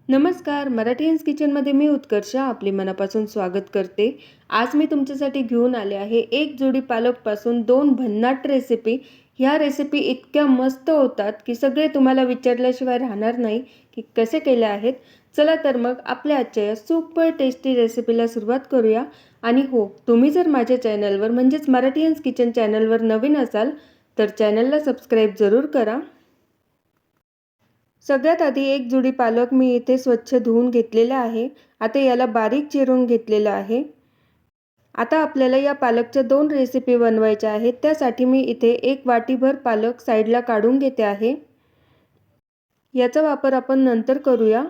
नमस्कार. मराठीयन्स किचनमध्ये मी उत्कर्षा आपले मनापासून स्वागत करते. आज मी तुमच्यासाठी घेऊन आले आहे एक जोडी पालकपासून 2 भन्नाट रेसिपी. ह्या रेसिपी इतक्या मस्त होतात की सगळे तुम्हाला विचारल्याशिवाय राहणार नाही की कसे केले आहेत. चला तर मग आपल्या आजच्या या सुपर टेस्टी रेसिपीला सुरुवात करूया. आणि हो, तुम्ही जर माझ्या चॅनलवर म्हणजेच मराठीयन्स किचन चॅनलवर नवीन असाल तर चॅनलला सबस्क्राईब जरूर करा. सगळ्यात आधी एक जुडी पालक मी इथे स्वच्छ धुवून घेतलेला आहे. आता याला बारीक चिरून घेतलेलं आहे. आता आपल्याला या पालकच्या 2 रेसिपी बनवायच्या आहेत. त्यासाठी मी इथे 1 वाटीभर पालक साईडला काढून घेते आहे. याचा वापर आपण नंतर करूया.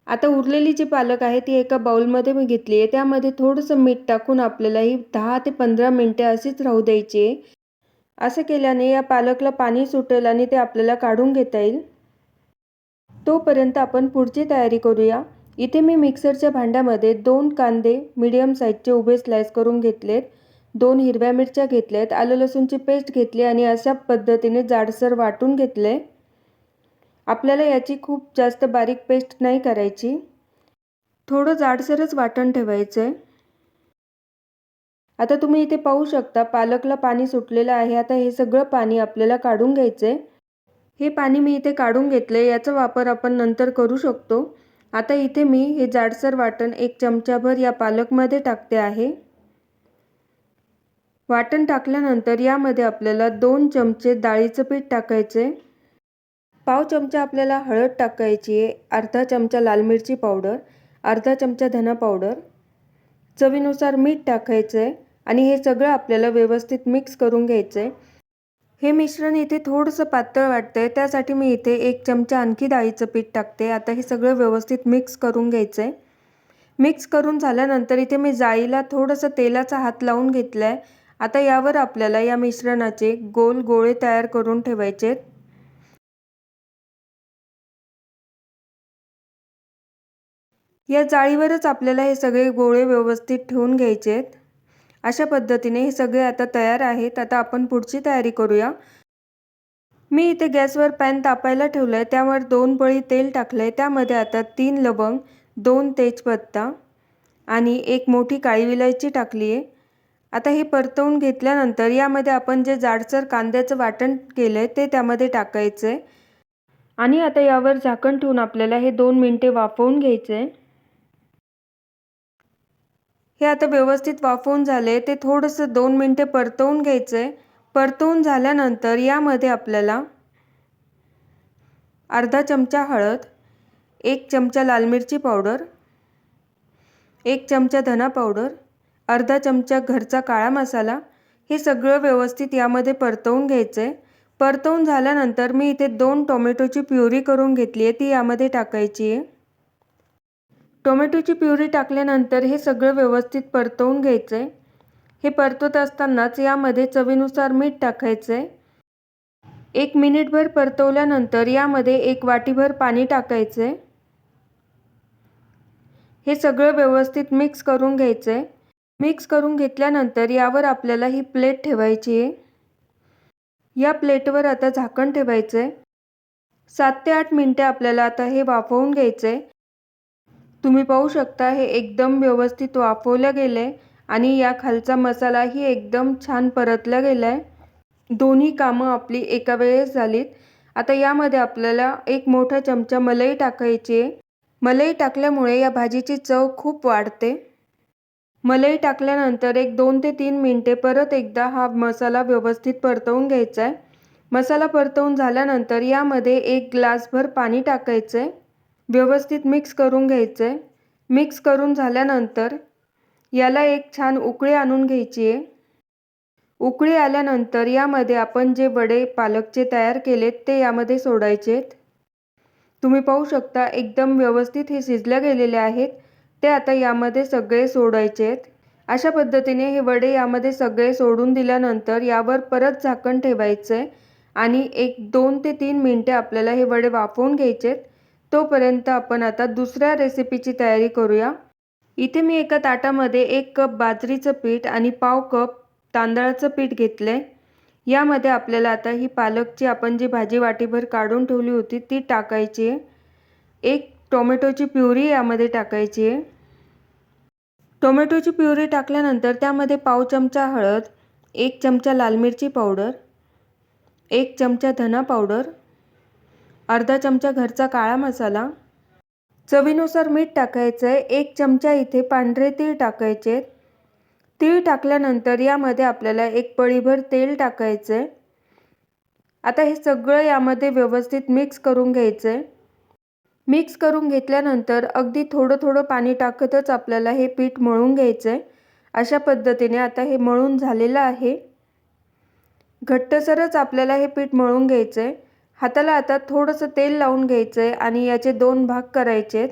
आता उरलेली जी पालक आहे ती एका बाउलमध्ये मी घेतली आहे. त्यामध्ये थोडंसं मीठ टाकून आपल्याला ही 10 ते 15 मिनिटे अशीच राहू द्यायची आहे. असं केल्याने या पालकला पाणी सुटेल आणि ते आपल्याला काढून घेता येईल. तोपर्यंत आपण पुढची तयारी करूया. इथे मी मिक्सरच्या भांड्यामध्ये 2 कांदे मीडियम साईजचे उभे स्लाइस करून घेतलेत. 2 हिरव्या मिरच्या घेतल्यात, आलं लसूणची पेस्ट घेतली आणि अशा पद्धतीने जाडसर वाटून घेतले. आपल्याला याची खूप जास्त बारीक पेस्ट नाही करायची, थोडं जाडसरच वाटण ठेवायचं आहे. आता तुम्ही इथे पाहू शकता पालकला पाणी सुटलेलं आहे. आता हे सगळं पाणी आपल्याला काढून घ्यायचं आहे. हे पाणी मी इथे काढून घेतले. याचा वापर आपण नंतर करू शकतो. आता इथे मी हे जाडसर वाटण 1 चमचाभर या पालकमध्ये टाकते आहे. वाटण टाकल्यानंतर यामध्ये आपल्याला 2 चमचे डाळीचं पीठ टाकायचे. पाव चमचा आपल्याला हळद टाकायची आहे. अर्धा चमचा लाल मिरची पावडर, अर्धा चमचा धना पावडर, चवीनुसार मीठ टाकायचं आहे आणि हे सगळं आपल्याला व्यवस्थित मिक्स करून घ्यायचं आहे. हे मिश्रण इथे थोडंसं पातळ वाटतंय, त्यासाठी मी इथे 1 चमचा आणखी डाळीचं पीठ टाकते. आता हे सगळं व्यवस्थित मिक्स करून घ्यायचं आहे. मिक्स करून झाल्यानंतर इथे मी जाळीला थोडंसं तेलाचा हात लावून घेतला आहे. आता यावर आपल्याला या मिश्रणाचे गोल गोळे तयार करून ठेवायचे आहेत. या जाळीवरच आपल्याला हे सगळे गोळे व्यवस्थित ठेवून घ्यायचे आहेत. अशा पद्धतीने हे सगळे आता तयार आहेत. आता आपण पुढची तयारी करूया. मी इथे गॅसवर पॅन तापायला ठेवलं आहे. त्यावर 2 पळी तेल टाकलं आहे. त्यामध्ये आता 3 लवंग, 2 तेजपत्ता आणि 1 मोठी काळी विलायची टाकली आहे. आता हे परतवून घेतल्यानंतर यामध्ये आपण जे जाडसर कांद्याचं वाटण केलं आहे ते त्यामध्ये टाकायचं आहे आणि आता यावर झाकण ठेवून आपल्याला हे 2 मिनिटे वाफवून घ्यायचं आहे. हे आता व्यवस्थित वाफवून झाले. ते थोडंसं 2 मिनिटे परतवून घ्यायचं आहे. परतवून झाल्यानंतर यामध्ये आपल्याला अर्धा चमचा हळद, 1 चमचा लाल मिरची पावडर, 1 चमचा धना पावडर, अर्धा चमचा घरचा काळा मसाला हे सगळं व्यवस्थित यामध्ये परतवून घ्यायचं आहे. परतवून झाल्यानंतर मी इथे 2 टोमॅटोची प्युरी करून घेतली आहे, ती यामध्ये टाकायची आहे. टोमॅटोची प्युरी टाकल्यानंतर हे सगळं व्यवस्थित परतवून घ्यायचं आहे. हे परतवत असतानाच यामध्ये चवीनुसार मीठ टाकायचं आहे. 1 मिनिटभर परतवल्यानंतर यामध्ये 1 वाटीभर पाणी टाकायचं आहे. हे सगळं व्यवस्थित मिक्स करून घ्यायचं आहे. मिक्स करून घेतल्यानंतर यावर आपल्याला ही प्लेट ठेवायची आहे. या प्लेटवर आता झाकण ठेवायचं आहे. 7 ते 8 मिनिटे आपल्याला आता हे वाफवून घ्यायचं आहे. तुम्ही पाहू शकता हे एकदम व्यवस्थित वाफवलं गेलं आहे आणि या खालचा मसालाही एकदम छान परतला गेला आहे. दोन्ही कामं आपली एका वेळेस झालीत. आता यामध्ये आपल्याला 1 मोठा चमचा मलाई टाकायची आहे. मलाई टाकल्यामुळे या भाजीची चव खूप वाढते. मलाई टाकल्यानंतर 2 ते 3 मिनिटे परत एकदा हा मसाला व्यवस्थित परतवून घ्यायचा आहे. मसाला परतवून झाल्यानंतर यामध्ये 1 ग्लासभर पाणी टाकायचं आहे. व्यवस्थित मिक्स करून घ्यायचं आहे. मिक्स करून झाल्यानंतर याला एक छान उकळी आणून घ्यायची आहे. उकळी आल्यानंतर यामध्ये आपण जे वडे पालकचे तयार केलेत ते यामध्ये सोडायचे आहेत. तुम्ही पाहू शकता एकदम व्यवस्थित हे शिजले गेलेले आहेत. ते आता यामध्ये सगळे सोडायचे आहेत. अशा पद्धतीने हे वडे यामध्ये सगळे सोडून दिल्यानंतर यावर परत झाकण ठेवायचं आहे आणि 2 ते 3 मिनिटे आपल्याला हे वडे वाफवून घ्यायचे आहेत. तोपर्यंत आपण आता दुसऱ्या रेसिपीची तयारी करूया. इथे मी एका ताटामध्ये 1 कप बाजरीचं पीठ आणि पाव कप तांदळाचं पीठ घेतलंय. यामध्ये आपल्याला आता ही पालकची आपण जी भाजी वाटीभर काढून ठेवली होती ती टाकायची आहे. 1 टोमॅटोची प्युरी यामध्ये टाकायची आहे। टोमॅटोची प्युरी टाकल्यानंतर त्यामध्ये पाव चमचा हळद, 1 चमचा लाल मिरची पावडर, 1 चमचा धना पावडर, अर्धा चमचा घरचा काळा मसाला, चवीनुसार मीठ टाकायचं आहे। 1 चमचा इथे पांढरे तीळ टाकायचे। तीळ टाकल्यानंतर यामध्ये आपल्याला 1 पळीभर तेल टाकायचं आहे। आता हे सगळं यामध्ये व्यवस्थित मिक्स करून घ्यायचं आहे। मिक्स करून घेतल्यानंतर अगदी थोडं थोडं पाणी टाकतच आपल्याला हे पीठ मळून घ्यायचं आहे। अशा पद्धतीने आता हे मळून झालेलं आहे। घट्टसरच आपल्याला हे पीठ मळून घ्यायचं आहे। हाताला आता थोडंसं तेल लावून घ्यायचं आहे आणि याचे 2 भाग करायचे आहेत।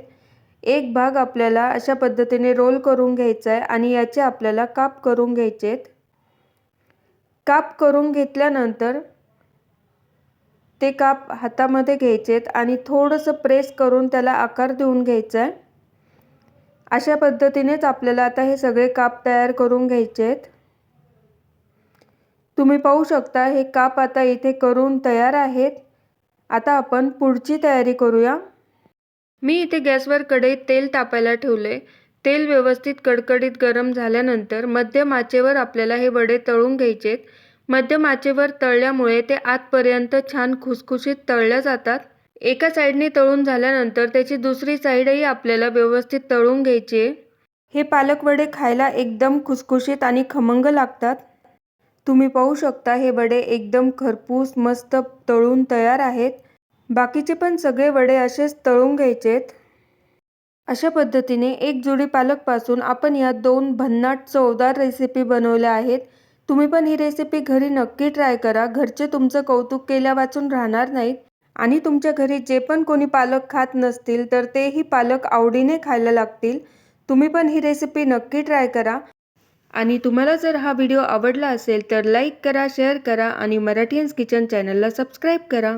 एक भाग आपल्याला अशा पद्धतीने रोल करून घ्यायचा आहे आणि याचे आपल्याला काप करून घ्यायचे आहेत। काप करून घेतल्यानंतर ते काप हातामध्ये घ्यायचे आहेत आणि थोडंसं प्रेस करून त्याला आकार देऊन घ्यायचा आहे। अशा पद्धतीनेच आपल्याला आता हे सगळे काप तयार करून घ्यायचे आहेत। तुम्ही पाहू शकता हे काप आता इथे करून तयार आहेत। आता आपण पुढची तयारी करूया। मी इथे गॅसवर कढईत तेल तापायला ठेवले। तेल व्यवस्थित कडकडीत गरम झाल्यानंतर मध्यम आचेवर आपल्याला हे वडे तळून घ्यायचे आहेत। मध्यम आचेवर तळल्यामुळे ते आतपर्यंत छान खुसखुशीत तळल्या जातात। एका साईडने तळून झाल्यानंतर त्याची दुसरी साईडही आपल्याला व्यवस्थित तळून घ्यायची आहे। हे पालक वडे खायला एकदम खुसखुशीत आणि खमंग लागतात। तुम्ही पाहू शकता हे वडे एकदम खरपूस मस्त तळून तयार आहेत। बाकीचे पण सगळे वडे असेच तळून घ्यायचेत। अशा पद्धतीने एक जुडी पालकपासून आपण या 2 भन्नाट चवदार रेसिपी बनवल्या आहेत। तुम्ही पण ही रेसिपी घरी नक्की ट्राय करा। घरचे तुमचं कौतुक केल्यावाचून राहणार नाहीत आणि तुमच्या घरी जे पण कोणी पालक खात नसतील तर तेही पालक आवडीने खायला लागतील। तुम्ही पण ही रेसिपी नक्की ट्राय करा आणि तुम्हाला जर हा व्हिडिओ आवडला असेल तर लाईक करा, शेअर करा आणि मराठीयन्स किचन चॅनलला सबस्क्राईब करा।